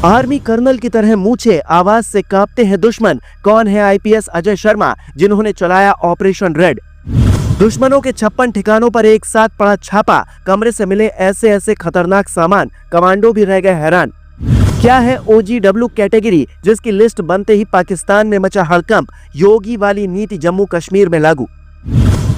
Army colonel की तरह मूछे आवाज से कांपते हैं दुश्मन। कौन है आईपीएस अजय शर्मा, जिन्होंने चलाया ऑपरेशन रेड। दुश्मनों के 56 ठिकानों पर एक साथ पड़ा छापा, कमरे से मिले ऐसे ऐसे खतरनाक सामान, कमांडो भी रह गए हैरान। क्या है OGW कैटेगरी, जिसकी लिस्ट बनते ही पाकिस्तान में मचा हड़कंप। योगी वाली नीति जम्मू कश्मीर में लागू।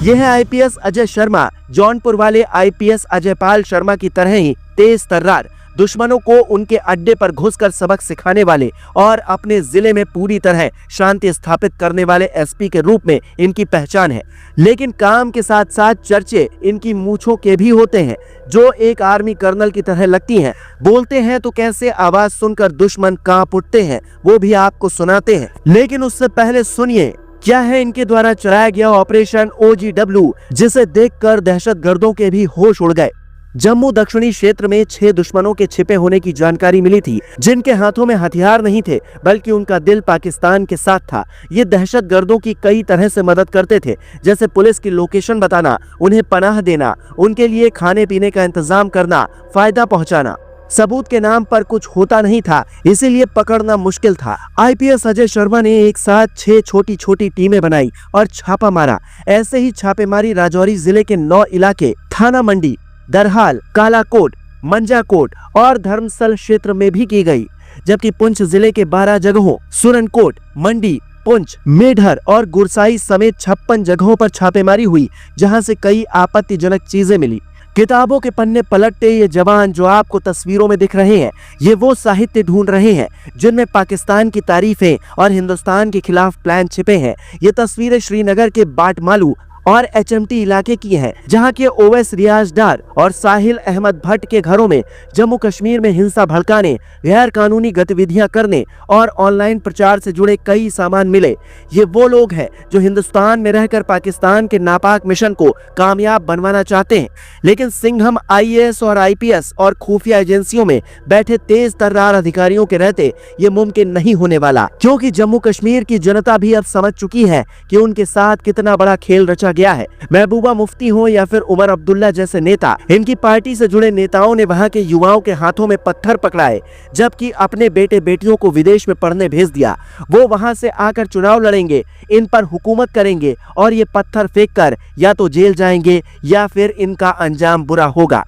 यह है आईपीएस अजय शर्मा। जौनपुर वाले आईपीएस अजयपाल शर्मा की तरह ही तेज तर्रार, दुश्मनों को उनके अड्डे पर घुसकर सबक सिखाने वाले और अपने जिले में पूरी तरह शांति स्थापित करने वाले एसपी के रूप में इनकी पहचान है। लेकिन काम के साथ साथ चर्चे इनकी मूंछों के भी होते हैं, जो एक आर्मी कर्नल की तरह लगती हैं। बोलते हैं तो कैसे आवाज सुनकर दुश्मन कांप उठते हैं, वो भी आपको सुनाते हैं। लेकिन उससे पहले सुनिए क्या है इनके द्वारा चलाया गया ऑपरेशन OGW, जिसे देखकर दहशतगर्दों के भी होश उड़ गए। जम्मू दक्षिणी क्षेत्र में 6 दुश्मनों के छिपे होने की जानकारी मिली थी, जिनके हाथों में हथियार नहीं थे बल्कि उनका दिल पाकिस्तान के साथ था। ये दहशतगर्दों की कई तरह से मदद करते थे, जैसे पुलिस की लोकेशन बताना, उन्हें पनाह देना, उनके लिए खाने पीने का इंतजाम करना, फायदा पहुंचाना। सबूत के नाम पर कुछ होता नहीं था, इसीलिए पकड़ना मुश्किल था। आईपीएस अजय शर्मा ने एक साथ 6 छोटी छोटी टीमें बनाई और छापा मारा। ऐसे ही छापेमारी राजौरी जिले के 9 इलाके, थाना मंडी, दरहाल, कालाकोट, मंजाकोट और धर्मस्थल क्षेत्र में भी की गई। जबकि पुंछ जिले के 12 जगहों, सुरनकोट, मंडी, पुंछ, मेढर और गुरसाई समेत 56 जगहों पर छापेमारी हुई, जहां से कई आपत्तिजनक चीजें मिली। किताबों के पन्ने पलटते ये जवान जो आपको तस्वीरों में दिख रहे हैं, ये वो साहित्य ढूंढ रहे हैं जिनमें पाकिस्तान की तारीफें और हिंदुस्तान के खिलाफ प्लान छिपे हैं। ये तस्वीरें श्रीनगर के बाटमालू और HMT इलाके की हैं, जहां के ओवैस रियाज डार और साहिल अहमद भट्ट के घरों में जम्मू कश्मीर में हिंसा भड़काने, गैर कानूनी गतिविधियां करने और ऑनलाइन प्रचार से जुड़े कई सामान मिले। ये वो लोग हैं जो हिंदुस्तान में रहकर पाकिस्तान के नापाक मिशन को कामयाब बनवाना चाहते हैं। लेकिन सिंघम IAS और IPS और खुफिया एजेंसियों में बैठे तेज तर्रार अधिकारियों के रहते ये मुमकिन नहीं होने वाला, क्योंकि जम्मू कश्मीर की जनता भी अब समझ चुकी है कि उनके साथ कितना बड़ा खेल रचा गया है। महबूबा मुफ्ती हो या फिर उमर अब्दुल्ला जैसे नेता, इनकी पार्टी से जुड़े नेताओं ने वहां के युवाओं के हाथों में पत्थर पकड़ाए, जबकि अपने बेटे बेटियों को विदेश में पढ़ने भेज दिया। वो वहां से आकर चुनाव लड़ेंगे, इन पर हुकूमत करेंगे और ये पत्थर फेंककर या तो जेल जाएंगे या फिर इनका अंजाम बुरा होगा।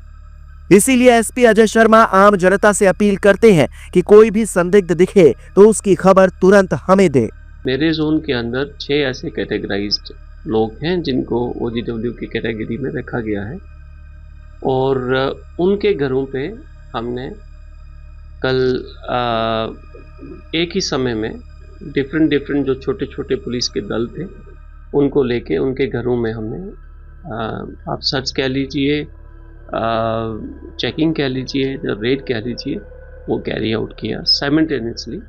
इसीलिए एसपी अजय शर्मा आम जनता से अपील करते हैं कि कोई भी संदिग्ध दिखे तो उसकी खबर तुरंत हमें दे। मेरे जोन के अंदर 6 ऐसे कैटेगराइज्ड लोग हैं जिनको OGW की कैटेगरी में रखा गया है, और उनके घरों पे हमने कल एक ही समय में डिफरेंट जो छोटे छोटे पुलिस के दल थे उनको लेके उनके घरों में हमने आप सर्च कह लीजिए, चेकिंग कह लीजिए, रेड कह लीजिए, वो कैरी आउट किया साइमल्टेनियसली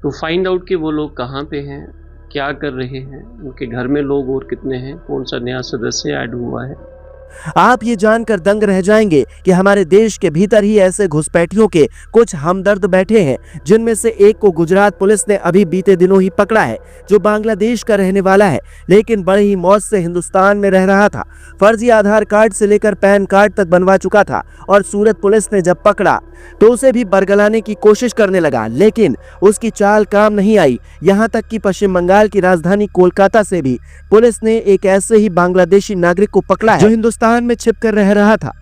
टू फाइंड आउट कि वो लोग कहाँ पे हैं, क्या कर रहे हैं, उनके घर में लोग और कितने हैं, कौन सा नया सदस्य ऐड हुआ है। आप ये जानकर दंग रह जाएंगे कि हमारे देश के भीतर ही ऐसे घुसपैठियों के कुछ हमदर्द बैठे हैं, जिनमें से एक को गुजरात पुलिस ने अभी बीते दिनों ही पकड़ा है, जो बांग्लादेश का रहने वाला है, लेकिन बड़े ही मौज से हिंदुस्तान में रह रहा था। फर्जी आधार कार्ड से लेकर पैन कार्ड तक बनवा चुका था, और सूरत पुलिस ने जब पकड़ा तो उसे भी बरगलाने की कोशिश करने लगा, लेकिन उसकी चाल काम नहीं आई। यहाँ तक कि पश्चिम बंगाल की राजधानी कोलकाता से भी पुलिस ने एक ऐसे ही बांग्लादेशी नागरिक को पकड़ा है जो हिंदुस्तान में छिपकर रह रहा था।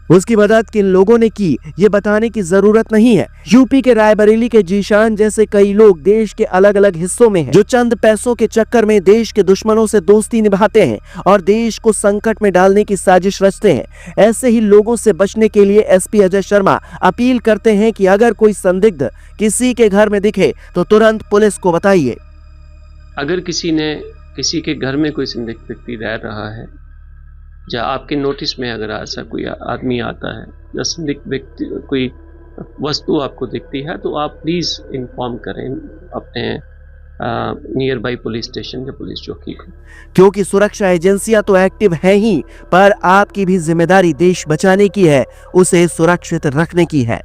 उसकी मदद किन लोगों ने की ये बताने की जरूरत नहीं है। यूपी के रायबरेली के जीशान जैसे कई लोग देश के अलग अलग हिस्सों में हैं, जो चंद पैसों के चक्कर में देश के दुश्मनों से दोस्ती निभाते हैं और देश को संकट में डालने की साजिश रचते हैं। ऐसे ही लोगों से बचने के लिए एसपी अजय शर्मा अपील करते हैं कि अगर कोई संदिग्ध किसी के घर में दिखे तो तुरंत पुलिस को बताइए। अगर किसी के घर में कोई संदिग्ध व्यक्ति रह रहा है, या आपके नोटिस में अगर ऐसा कोई आदमी आता है या संदिग्ध व्यक्ति कोई वस्तु आपको दिखती है, तो आप प्लीज़ इन्फॉर्म करें अपने नियर बाई पुलिस स्टेशन या पुलिस चौकी को, क्योंकि सुरक्षा एजेंसियां तो एक्टिव हैं ही, पर आपकी भी जिम्मेदारी देश बचाने की है, उसे सुरक्षित रखने की है।